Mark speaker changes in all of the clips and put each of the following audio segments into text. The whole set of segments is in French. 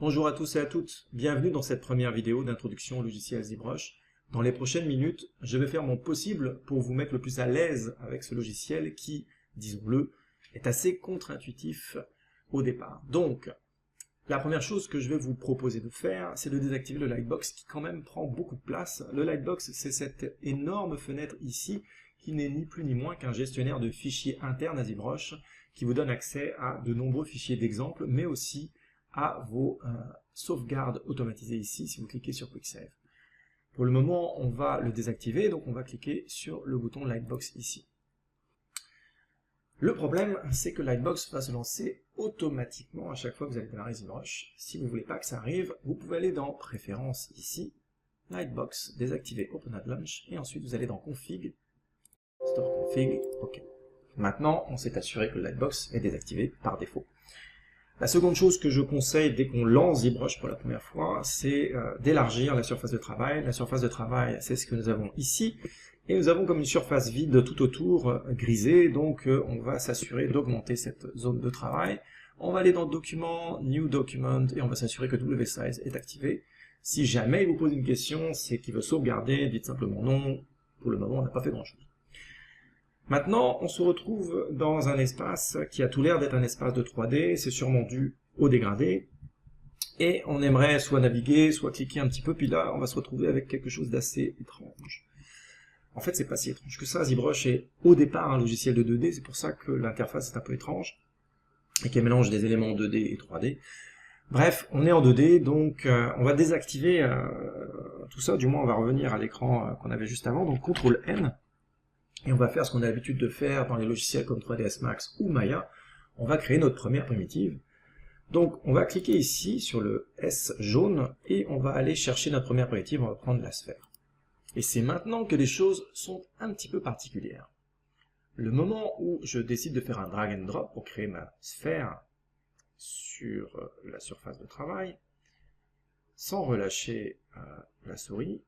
Speaker 1: Bonjour à tous et à toutes, bienvenue dans cette première vidéo d'introduction au logiciel ZBrush. Dans les prochaines minutes, je vais faire mon possible pour vous mettre le plus à l'aise avec ce logiciel qui, disons-le, est assez contre-intuitif au départ. Donc, la première chose que je vais vous proposer de faire, c'est de désactiver le Lightbox qui quand même prend beaucoup de place. Le Lightbox, c'est cette énorme fenêtre ici qui n'est ni plus ni moins qu'un gestionnaire de fichiers interne à ZBrush qui vous donne accès à de nombreux fichiers d'exemple, mais aussi à vos sauvegardes automatisées ici si vous cliquez sur Quick Save. Pour le moment, on va le désactiver, donc on va cliquer sur le bouton Lightbox ici. Le problème, c'est que Lightbox va se lancer automatiquement à chaque fois que vous allez démarrer ZBrush. Si vous ne voulez pas que ça arrive, vous pouvez aller dans Préférences ici, Lightbox, désactiver Open at Launch, et ensuite vous allez dans Config, Store Config, OK. Maintenant, on s'est assuré que le Lightbox est désactivé par défaut. La seconde chose que je conseille dès qu'on lance ZBrush pour la première fois, c'est d'élargir la surface de travail. La surface de travail, c'est ce que nous avons ici. Et nous avons comme une surface vide tout autour, grisée, donc on va s'assurer d'augmenter cette zone de travail. On va aller dans Document, New Document, et on va s'assurer que WSize est activé. Si jamais il vous pose une question, c'est qu'il veut sauvegarder, dites simplement non. Pour le moment, on n'a pas fait grand-chose. Maintenant, on se retrouve dans un espace qui a tout l'air d'être un espace de 3D, c'est sûrement dû au dégradé, et on aimerait soit naviguer, soit cliquer un petit peu, puis là, on va se retrouver avec quelque chose d'assez étrange. En fait, c'est pas si étrange que ça. ZBrush est au départ un logiciel de 2D, c'est pour ça que l'interface est un peu étrange, et qu'elle mélange des éléments 2D et 3D. Bref, on est en 2D, donc on va désactiver tout ça, du moins on va revenir à l'écran qu'on avait juste avant, donc CTRL-N, et on va faire ce qu'on a l'habitude de faire dans les logiciels comme 3ds Max ou Maya. On va créer notre première primitive. Donc on va cliquer ici sur le S jaune et on va aller chercher notre première primitive, on va prendre la sphère. Et c'est maintenant que les choses sont un petit peu particulières. Le moment où je décide de faire un drag and drop pour créer ma sphère sur la surface de travail, sans relâcher la souris,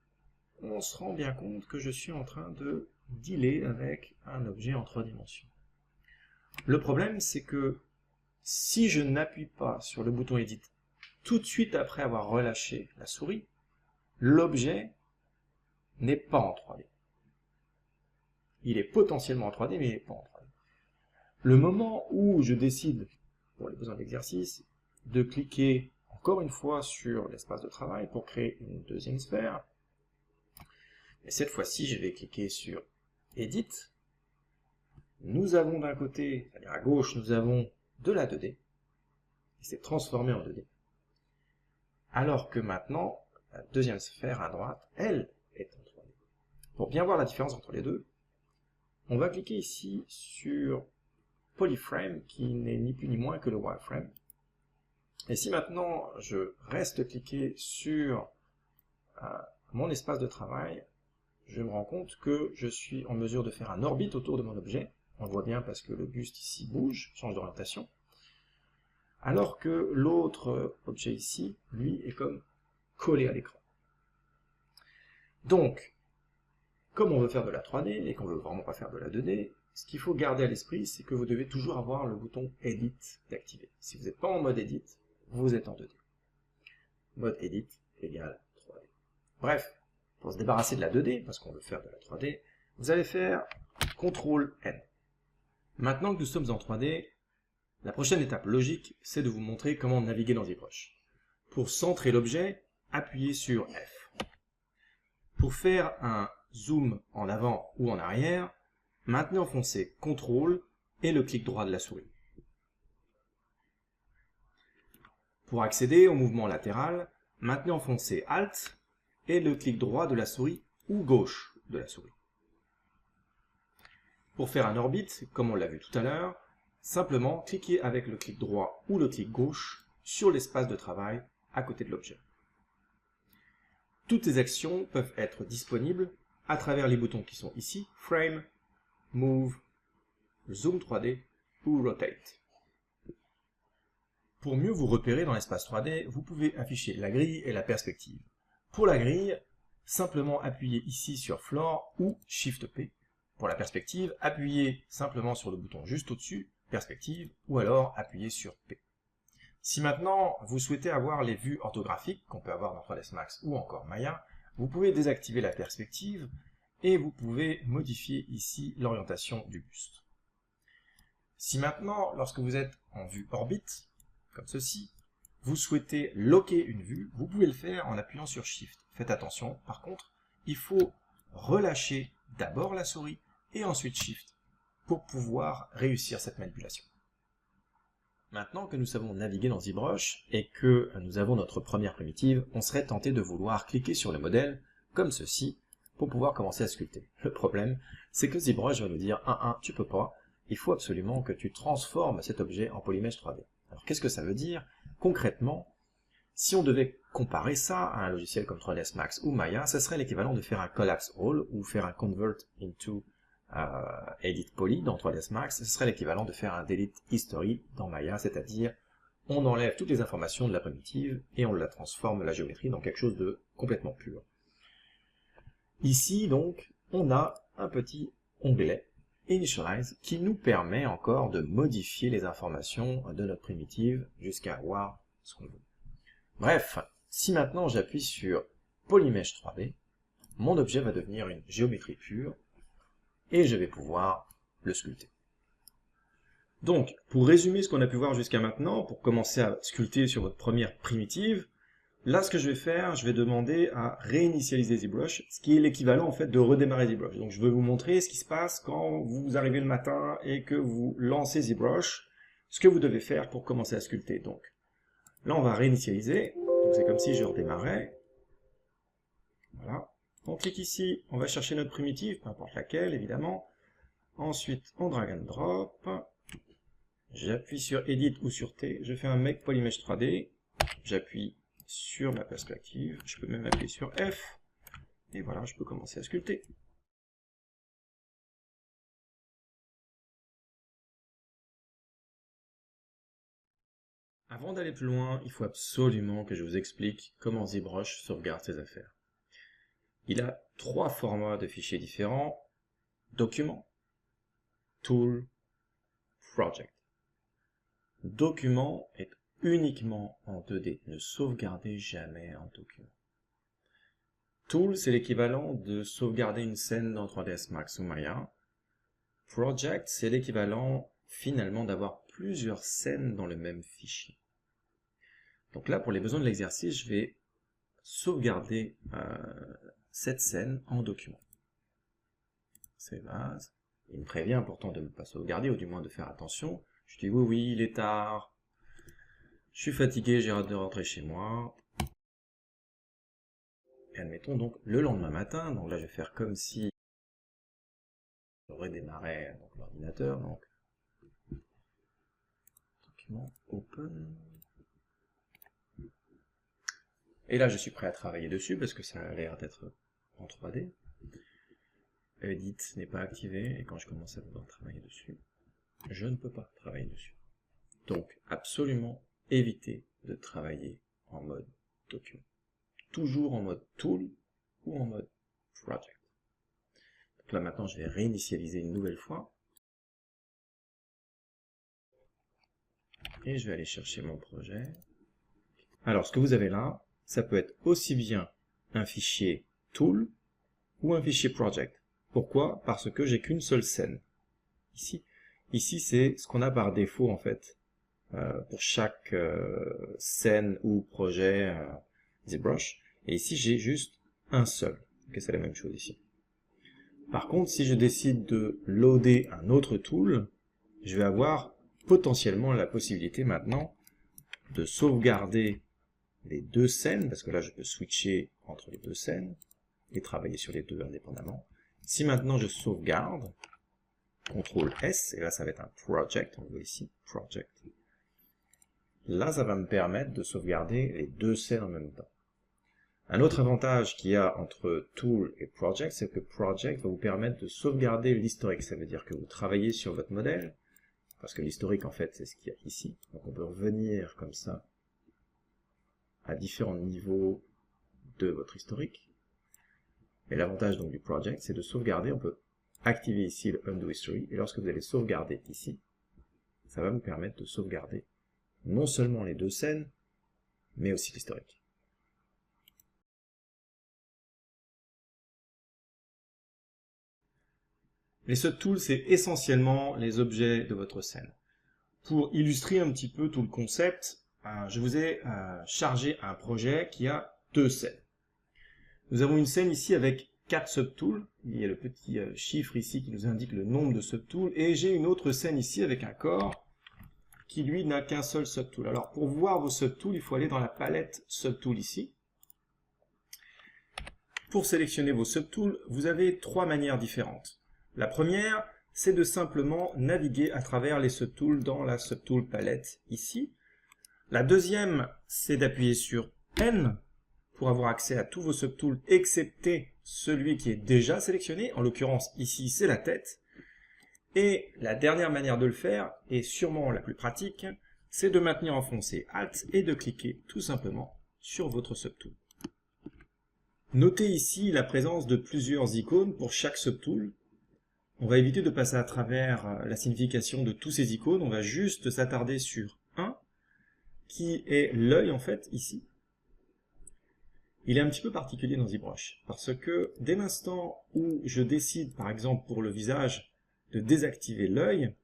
Speaker 1: on se rend bien compte que je suis en train de dealer avec un objet en 3 dimensions. Le problème, c'est que si je n'appuie pas sur le bouton Edit tout de suite après avoir relâché la souris, l'objet n'est pas en 3D. Il est potentiellement en 3D, mais il n'est pas en 3D. Le moment où je décide, pour les besoins d'exercice, de cliquer encore une fois sur l'espace de travail pour créer une deuxième sphère, et cette fois-ci, je vais cliquer sur Edit. Nous avons d'un côté, c'est-à-dire à gauche, nous avons de la 2D, et c'est transformé en 2D. Alors que maintenant, la deuxième sphère à droite, elle, est en 3D. Pour bien voir la différence entre les deux, on va cliquer ici sur Polyframe, qui n'est ni plus ni moins que le wireframe. Et si maintenant je reste cliqué sur mon espace de travail, je me rends compte que je suis en mesure de faire un orbite autour de mon objet. On le voit bien parce que le buste ici bouge, change d'orientation. Alors que l'autre objet ici, lui, est comme collé à l'écran. Donc, comme on veut faire de la 3D et qu'on veut vraiment pas faire de la 2D, ce qu'il faut garder à l'esprit, c'est que vous devez toujours avoir le bouton Edit d'activer. Si vous n'êtes pas en mode Edit, vous êtes en 2D. Mode Edit égale 3D. Bref, pour se débarrasser de la 2D, parce qu'on veut faire de la 3D, vous allez faire CTRL-N. Maintenant que nous sommes en 3D, la prochaine étape logique, c'est de vous montrer comment naviguer dans ZBrush. Pour centrer l'objet, appuyez sur F. Pour faire un zoom en avant ou en arrière, maintenez enfoncé CTRL et le clic droit de la souris. Pour accéder au mouvement latéral, maintenez enfoncé ALT et le clic droit de la souris ou gauche de la souris. Pour faire un orbite, comme on l'a vu tout à l'heure, simplement cliquez avec le clic droit ou le clic gauche sur l'espace de travail à côté de l'objet. Toutes ces actions peuvent être disponibles à travers les boutons qui sont ici, Frame, Move, Zoom 3D ou Rotate. Pour mieux vous repérer dans l'espace 3D, vous pouvez afficher la grille et la perspective. Pour la grille, simplement appuyez ici sur Floor ou Shift P. Pour la perspective, appuyez simplement sur le bouton juste au-dessus, perspective, ou alors appuyez sur P. Si maintenant vous souhaitez avoir les vues orthographiques qu'on peut avoir dans 3ds Max ou encore Maya, vous pouvez désactiver la perspective et vous pouvez modifier ici l'orientation du buste. Si maintenant, lorsque vous êtes en vue orbite, comme ceci, vous souhaitez locker une vue, vous pouvez le faire en appuyant sur Shift. Faites attention, par contre, il faut relâcher d'abord la souris et ensuite Shift pour pouvoir réussir cette manipulation. Maintenant que nous savons naviguer dans ZBrush et que nous avons notre première primitive, on serait tenté de vouloir cliquer sur le modèle, comme ceci, pour pouvoir commencer à sculpter. Le problème, c'est que ZBrush va nous dire « tu peux pas, il faut absolument que tu transformes cet objet en Polymesh 3D ». Alors qu'est-ce que ça veut dire? Concrètement, si on devait comparer ça à un logiciel comme 3ds Max ou Maya, ça serait l'équivalent de faire un collapse all ou faire un convert into edit poly dans 3ds Max, ce serait l'équivalent de faire un delete history dans Maya, c'est-à-dire on enlève toutes les informations de la primitive et on la transforme, la géométrie, dans quelque chose de complètement pur. Ici, donc, on a un petit onglet Initialize qui nous permet encore de modifier les informations de notre primitive jusqu'à avoir ce qu'on veut. Bref, si maintenant j'appuie sur Polymesh 3D, mon objet va devenir une géométrie pure et je vais pouvoir le sculpter. Donc, pour résumer ce qu'on a pu voir jusqu'à maintenant, pour commencer à sculpter sur votre première primitive, là ce que je vais faire, je vais demander à réinitialiser ZBrush, ce qui est l'équivalent en fait de redémarrer ZBrush. Donc je vais vous montrer ce qui se passe quand vous arrivez le matin et que vous lancez ZBrush, ce que vous devez faire pour commencer à sculpter. Donc là on va réinitialiser, donc c'est comme si je redémarrais. Voilà. On clique ici, on va chercher notre primitive, peu importe laquelle, évidemment. Ensuite, on drag and drop. J'appuie sur Edit ou sur T. Je fais un Make Polymesh 3D. J'appuie sur ma perspective. Je peux même appuyer sur F. Et voilà, je peux commencer à sculpter. Avant d'aller plus loin, il faut absolument que je vous explique comment ZBrush sauvegarde ses affaires. Il a 3 formats de fichiers différents. Document, Tool, Project. Document est uniquement en 2D. Ne sauvegardez jamais un document. Tool, c'est l'équivalent de sauvegarder une scène dans 3ds Max ou Maya. Project, c'est l'équivalent finalement d'avoir plusieurs scènes dans le même fichier. Donc là, pour les besoins de l'exercice, je vais sauvegarder cette scène en document. Save as. Il me prévient pourtant de ne pas sauvegarder, ou du moins de faire attention. Je dis oui, il est tard. Je suis fatigué, j'ai hâte de rentrer chez moi. Et admettons donc le lendemain matin, donc là je vais faire comme si je redémarrais l'ordinateur, donc document open. Et là je suis prêt à travailler dessus parce que ça a l'air d'être en 3D. Edit n'est pas activé et quand je commence à vouloir travailler dessus, je ne peux pas travailler dessus. Donc absolument évitez de travailler en mode document. Toujours en mode tool ou en mode project. Donc là maintenant je vais réinitialiser une nouvelle fois. Et je vais aller chercher mon projet. Alors ce que vous avez là, ça peut être aussi bien un fichier tool ou un fichier project. Pourquoi? Parce que j'ai qu'une seule scène. Ici c'est ce qu'on a par défaut en fait. Pour chaque scène ou projet ZBrush. Et ici, j'ai juste un seul. Okay, c'est la même chose ici. Par contre, si je décide de loader un autre tool, je vais avoir potentiellement la possibilité maintenant de sauvegarder les 2 scènes, parce que là, je peux switcher entre les 2 scènes et travailler sur les 2 indépendamment. Si maintenant je sauvegarde, CTRL S, et là, ça va être un project, on voit ici, project. Là, ça va me permettre de sauvegarder les 2 scènes en même temps. Un autre avantage qu'il y a entre Tool et Project, c'est que Project va vous permettre de sauvegarder l'historique. Ça veut dire que vous travaillez sur votre modèle, parce que l'historique, en fait, c'est ce qu'il y a ici. Donc on peut revenir comme ça à différents niveaux de votre historique. Et l'avantage donc du Project, c'est de sauvegarder. On peut activer ici le Undo History, et lorsque vous allez sauvegarder ici, ça va vous permettre de sauvegarder non seulement les deux scènes, mais aussi l'historique. Les subtools, c'est essentiellement les objets de votre scène. Pour illustrer un petit peu tout le concept, je vous ai chargé un projet qui a deux scènes. Nous avons une scène ici avec 4 subtools. Il y a le petit chiffre ici qui nous indique le nombre de subtools. Et j'ai une autre scène ici avec un corps qui, lui, n'a qu'un seul subtool. Alors, pour voir vos subtools, il faut aller dans la palette subtools ici. Pour sélectionner vos subtools, vous avez 3 manières différentes. La première, c'est de simplement naviguer à travers les subtools dans la subtool palette ici. La deuxième, c'est d'appuyer sur N pour avoir accès à tous vos subtools, excepté celui qui est déjà sélectionné. En l'occurrence, ici, c'est la tête. Et la dernière manière de le faire, et sûrement la plus pratique, c'est de maintenir enfoncé Alt et de cliquer tout simplement sur votre subtool. Notez ici la présence de plusieurs icônes pour chaque subtool. On va éviter de passer à travers la signification de tous ces icônes, on va juste s'attarder sur un, qui est l'œil en fait, ici. Il est un petit peu particulier dans ZBrush, parce que dès l'instant où je décide, par exemple pour le visage, de désactiver l'œil,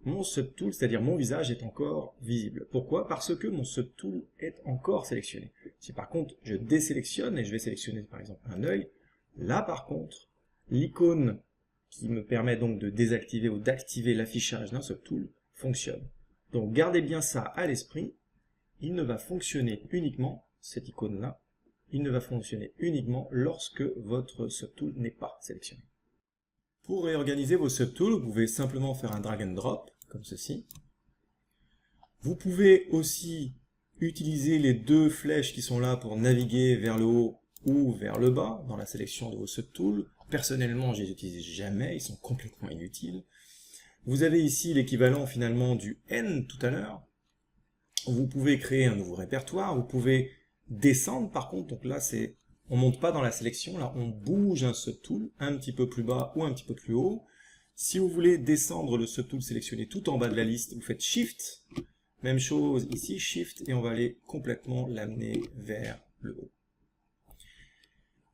Speaker 1: mon subtool, c'est-à-dire mon visage, est encore visible. Pourquoi? Parce que mon subtool est encore sélectionné. Si par contre je désélectionne et je vais sélectionner par exemple un œil, là par contre, l'icône qui me permet donc de désactiver ou d'activer l'affichage d'un subtool fonctionne. Donc gardez bien ça à l'esprit, il ne va fonctionner uniquement, cette icône-là, il ne va fonctionner uniquement lorsque votre subtool n'est pas sélectionné. Pour réorganiser vos subtools, vous pouvez simplement faire un drag and drop, comme ceci. Vous pouvez aussi utiliser les deux flèches qui sont là pour naviguer vers le haut ou vers le bas dans la sélection de vos subtools. Personnellement, je ne les utilise jamais, ils sont complètement inutiles. Vous avez ici l'équivalent finalement du N tout à l'heure. Vous pouvez créer un nouveau répertoire, vous pouvez descendre par contre, donc là on ne monte pas dans la sélection, là on bouge un subtool un petit peu plus bas ou un petit peu plus haut. Si vous voulez descendre le subtool sélectionné tout en bas de la liste, vous faites Shift, même chose ici, Shift, et on va aller complètement l'amener vers le haut.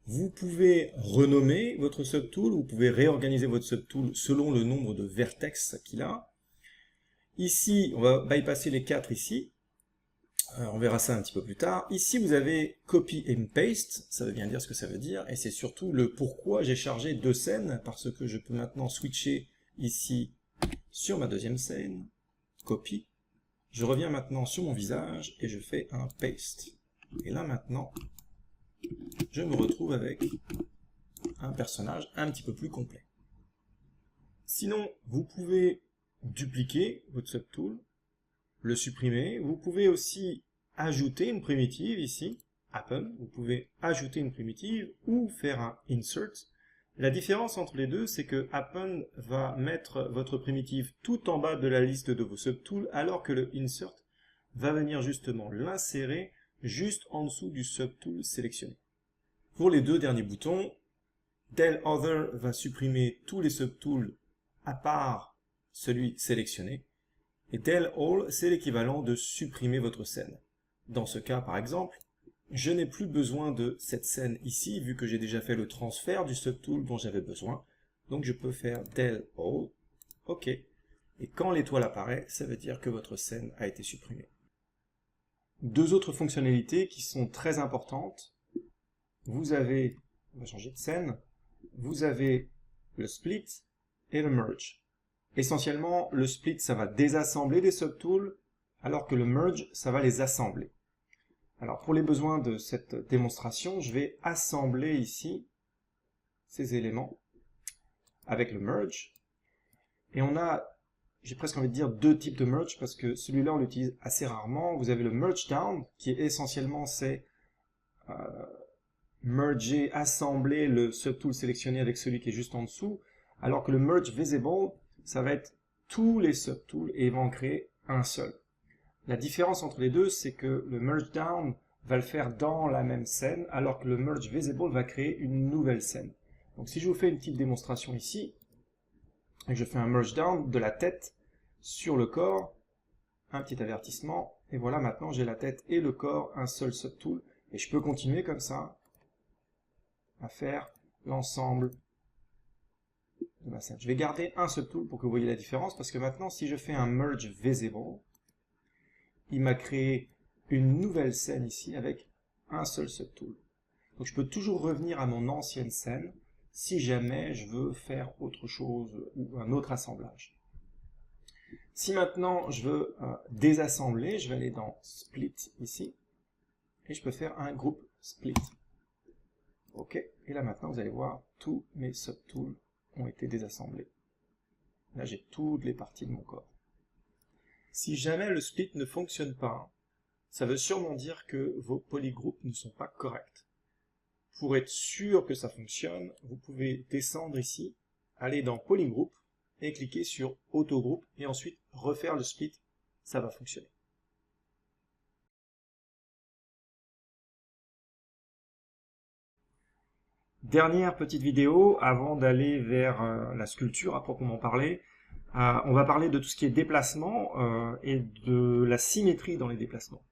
Speaker 1: Vous pouvez renommer votre subtool, vous pouvez réorganiser votre subtool selon le nombre de vertex qu'il a. Ici, on va bypasser les 4 ici. On verra ça un petit peu plus tard. Ici, vous avez Copy and Paste, ça veut bien dire ce que ça veut dire, et c'est surtout le pourquoi j'ai chargé 2 scènes, parce que je peux maintenant switcher ici sur ma deuxième scène, Copy. Je reviens maintenant sur mon visage et je fais un Paste. Et là maintenant, je me retrouve avec un personnage un petit peu plus complet. Sinon, vous pouvez dupliquer votre subtool, le supprimer. Vous pouvez aussi ajouter une primitive ici, Happen. Vous pouvez ajouter une primitive ou faire un Insert. La différence entre les deux, c'est que Happen va mettre votre primitive tout en bas de la liste de vos subtools, alors que le Insert va venir justement l'insérer juste en dessous du subtool sélectionné. Pour les deux derniers boutons, Del Other va supprimer tous les subtools à part celui sélectionné. Et Del All, c'est l'équivalent de supprimer votre scène. Dans ce cas, par exemple, je n'ai plus besoin de cette scène ici, vu que j'ai déjà fait le transfert du subtool dont j'avais besoin. Donc je peux faire Del All, OK. Et quand l'étoile apparaît, ça veut dire que votre scène a été supprimée. Deux autres fonctionnalités qui sont très importantes. Vous avez, on va changer de scène, vous avez le split et le merge. Essentiellement, le split, ça va désassembler des subtools, alors que le merge, ça va les assembler. Alors, pour les besoins de cette démonstration, je vais assembler ici ces éléments avec le merge. Et on a, j'ai presque envie de dire, deux types de merge, parce que celui-là, on l'utilise assez rarement. Vous avez le merge down, qui est essentiellement, c'est merger, assembler le subtool sélectionné avec celui qui est juste en dessous, alors que le merge visible, ça va être tous les subtools et il va en créer un seul. La différence entre les deux, c'est que le merge down va le faire dans la même scène, alors que le merge visible va créer une nouvelle scène. Donc si je vous fais une petite démonstration ici, et que je fais un merge down de la tête sur le corps, un petit avertissement, et voilà, maintenant j'ai la tête et le corps, un seul subtool, et je peux continuer comme ça à faire l'ensemble de ma scène. Je vais garder un subtool pour que vous voyez la différence, parce que maintenant, si je fais un merge visible, il m'a créé une nouvelle scène ici avec un seul subtool. Donc je peux toujours revenir à mon ancienne scène si jamais je veux faire autre chose ou un autre assemblage. Si maintenant je veux désassembler, je vais aller dans Split ici, et je peux faire un groupe Split. Ok, et là maintenant vous allez voir, tous mes subtools ont été désassemblés. Là j'ai toutes les parties de mon corps. Si jamais le split ne fonctionne pas, ça veut sûrement dire que vos polygroupes ne sont pas corrects. Pour être sûr que ça fonctionne, vous pouvez descendre ici, aller dans Polygroup et cliquer sur Autogroupe et ensuite refaire le split, ça va fonctionner. Dernière petite vidéo avant d'aller vers la sculpture à proprement parler. On va parler de tout ce qui est déplacement et de la symétrie dans les déplacements.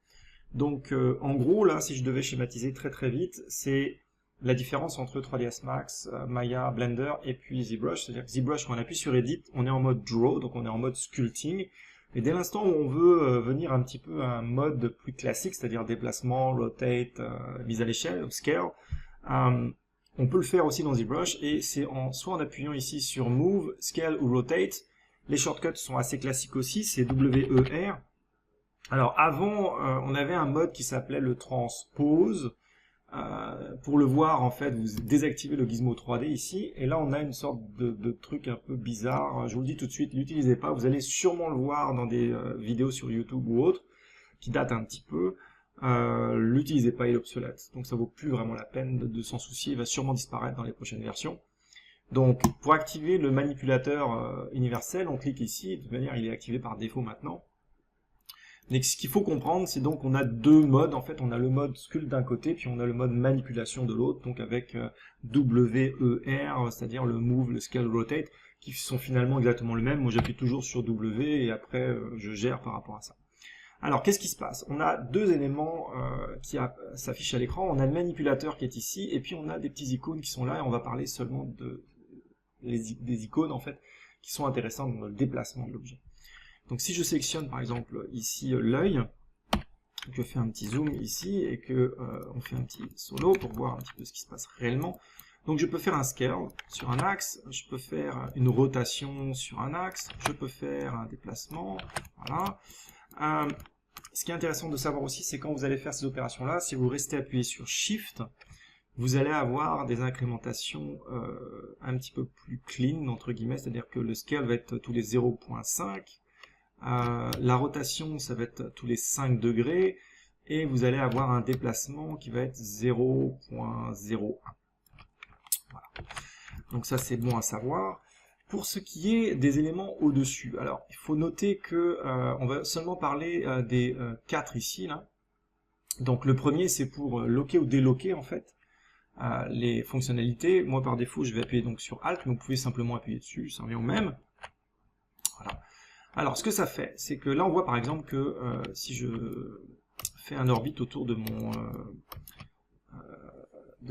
Speaker 1: Donc en gros là, si je devais schématiser très vite, c'est la différence entre 3ds Max, Maya, Blender et puis ZBrush. C'est-à-dire que ZBrush, quand on appuie sur Edit, on est en mode Draw, donc on est en mode Sculpting. Et dès l'instant où on veut venir un petit peu à un mode plus classique, c'est-à-dire déplacement, Rotate, mise à l'échelle, Scale, on peut le faire aussi dans ZBrush, et c'est soit en appuyant ici sur Move, Scale ou Rotate. Les shortcuts sont assez classiques aussi, c'est WER. Alors avant, on avait un mode qui s'appelait le Transpose. Pour le voir, en fait, vous désactivez le gizmo 3D ici, et là on a une sorte de truc un peu bizarre. Je vous le dis tout de suite, l'utilisez pas, vous allez sûrement le voir dans des vidéos sur YouTube ou autres, qui datent un petit peu. L'utilisez pas, il est obsolète, donc ça vaut plus vraiment la peine de s'en soucier, il va sûrement disparaître dans les prochaines versions. Donc pour activer le manipulateur universel, on clique ici, de toute manière il est activé par défaut maintenant. Mais ce qu'il faut comprendre, c'est donc qu'on a deux modes, en fait on a le mode sculpt d'un côté, puis on a le mode manipulation de l'autre, donc avec WER, c'est-à-dire le Move, le Scale, le Rotate, qui sont finalement exactement le même. Moi j'appuie toujours sur W et après je gère par rapport à ça. Alors, qu'est-ce qui se passe? On a deux éléments qui s'affichent à l'écran. On a le manipulateur qui est ici, et puis on a des petits icônes qui sont là, et on va parler seulement des icônes, en fait, qui sont intéressantes dans le déplacement de l'objet. Donc, si je sélectionne, par exemple, ici, l'œil, je fais un petit zoom ici, et que on fait un petit solo pour voir un petit peu ce qui se passe réellement. Donc, je peux faire un scale sur un axe, je peux faire une rotation sur un axe, je peux faire un déplacement, voilà. Ce qui est intéressant de savoir aussi, c'est quand vous allez faire ces opérations-là, si vous restez appuyé sur Shift, vous allez avoir des incrémentations un petit peu plus clean, entre guillemets, c'est-à-dire que le scale va être tous les 0.5, la rotation, ça va être tous les 5 degrés, et vous allez avoir un déplacement qui va être 0.01. Voilà. Donc ça, c'est bon à savoir. Pour ce qui est des éléments au-dessus, alors il faut noter que on va seulement parler des 4 ici, là. Donc le premier, c'est pour loquer ou déloquer en fait les fonctionnalités. Moi par défaut, je vais appuyer donc sur Alt, mais vous pouvez simplement appuyer dessus, ça revient au même. Voilà. Alors ce que ça fait, c'est que là on voit par exemple que si je fais un orbite autour de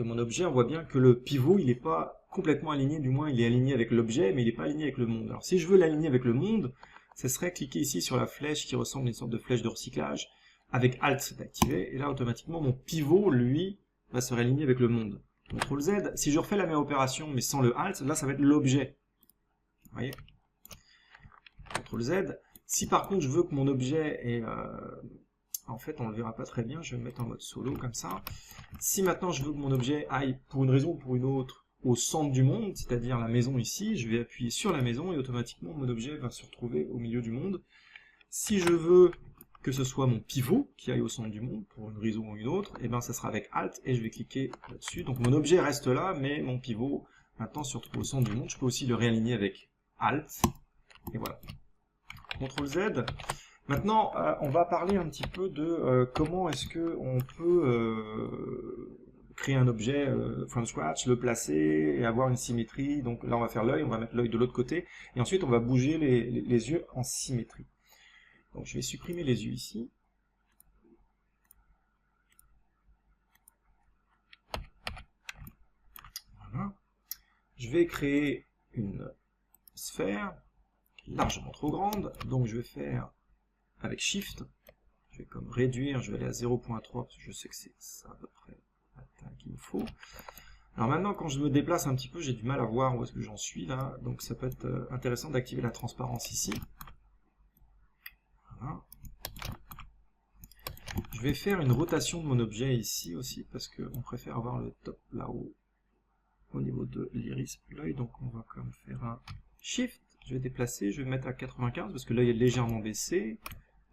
Speaker 1: mon objet, on voit bien que le pivot, il n'est pas complètement aligné, du moins il est aligné avec l'objet, mais il n'est pas aligné avec le monde. Alors si je veux l'aligner avec le monde, ce serait cliquer ici sur la flèche qui ressemble à une sorte de flèche de recyclage, avec Alt d'activer, et là automatiquement mon pivot, lui, va se réaligner avec le monde. CTRL Z, si je refais la même opération, mais sans le Alt, là ça va être l'objet. Vous voyez, CTRL Z. Si par contre je veux que mon objet est... en fait, on ne le verra pas très bien, je vais me mettre en mode solo, comme ça. Si maintenant je veux que mon objet aille, pour une raison ou pour une autre, au centre du monde, c'est-à-dire la maison ici, je vais appuyer sur la maison et automatiquement mon objet va se retrouver au milieu du monde. Si je veux que ce soit mon pivot qui aille au centre du monde, pour une raison ou une autre, et bien ça sera avec Alt et je vais cliquer là-dessus. Donc mon objet reste là, mais mon pivot maintenant se retrouve au centre du monde. Je peux aussi le réaligner avec Alt, et voilà. CTRL Z. Maintenant, on va parler un petit peu de comment est-ce qu'on peut créer un objet from scratch, le placer et avoir une symétrie. Donc là, on va faire l'œil, on va mettre l'œil de l'autre côté, et ensuite on va bouger les yeux en symétrie. Donc je vais supprimer les yeux ici. Voilà. Je vais créer une sphère largement trop grande, donc je vais faire avec Shift, je vais comme réduire, je vais aller à 0.3 parce que je sais que c'est ça à peu près la taille qu'il me faut. Alors maintenant, quand je me déplace un petit peu, j'ai du mal à voir où est-ce que j'en suis là, donc ça peut être intéressant d'activer la transparence ici. Voilà. Je vais faire une rotation de mon objet ici aussi, parce qu'on préfère avoir le top là-haut, au niveau de l'iris de l'œil, donc on va quand même faire un Shift, je vais déplacer, je vais mettre à 95, parce que l'œil est légèrement baissé,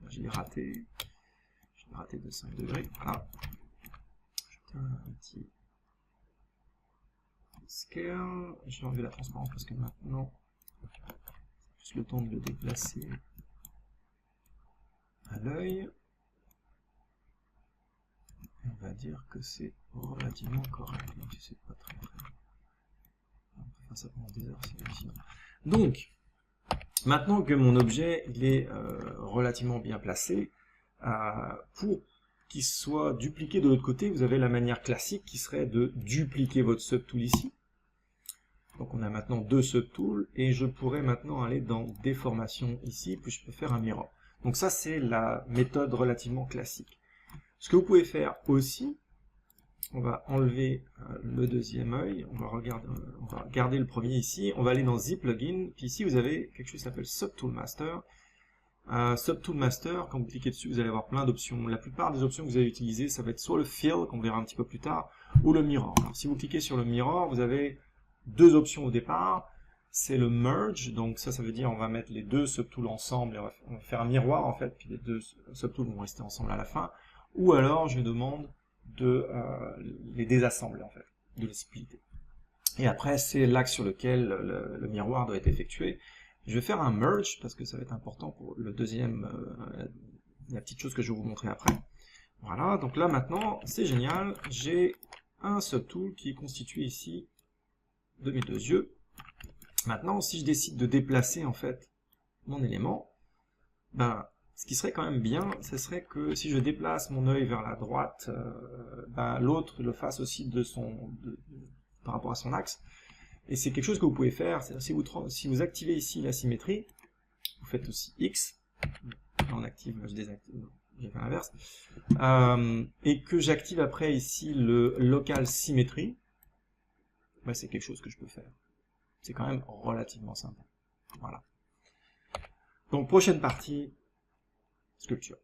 Speaker 1: je l'ai raté de 5 degrés, voilà. Un petit scale, je vais enlever la transparence parce que maintenant, juste le temps de le déplacer à l'œil. On va dire que c'est relativement correct, même si c'est pas très. On peut faire ça pendant des heures, c'est hallucinant. Donc, maintenant que mon objet il est relativement bien placé, pour qu'il soit dupliqué de l'autre côté, vous avez la manière classique qui serait de dupliquer votre subtool ici. Donc on a maintenant deux subtools, et je pourrais maintenant aller dans déformation ici, puis je peux faire un mirror. Donc ça c'est la méthode relativement classique. Ce que vous pouvez faire aussi, on va enlever le deuxième œil, on va garder le premier ici, on va aller dans Zip Plugin, puis ici vous avez quelque chose qui s'appelle Subtool Master. Subtool Master, quand vous cliquez dessus, vous allez avoir plein d'options. La plupart des options que vous allez utiliser, ça va être soit le Fill, qu'on verra un petit peu plus tard, ou le Mirror. Alors, si vous cliquez sur le Mirror, vous avez deux options au départ. C'est le Merge, donc ça veut dire on va mettre les deux subtools ensemble, et on va faire un miroir en fait, puis les deux subtools vont rester ensemble à la fin. Ou alors je demande de les désassembler en fait, de les splitter. Et après c'est l'axe sur lequel le miroir doit être effectué. Je vais faire un merge parce que ça va être important pour le deuxième, la petite chose que je vais vous montrer après. Voilà, donc là maintenant c'est génial, j'ai un subtool qui est constitué ici de mes deux yeux. Maintenant si je décide de déplacer en fait mon élément, ben ce qui serait quand même bien, ce serait que si je déplace mon œil vers la droite, ben, l'autre le fasse aussi par rapport à son axe. Et c'est quelque chose que vous pouvez faire, si vous activez ici la symétrie, vous faites aussi X, on active, je désactive, j'ai fait l'inverse, et que j'active après ici le local symétrie, ben, c'est quelque chose que je peux faire. C'est quand même relativement simple. Voilà. Donc prochaine partie, sculpture.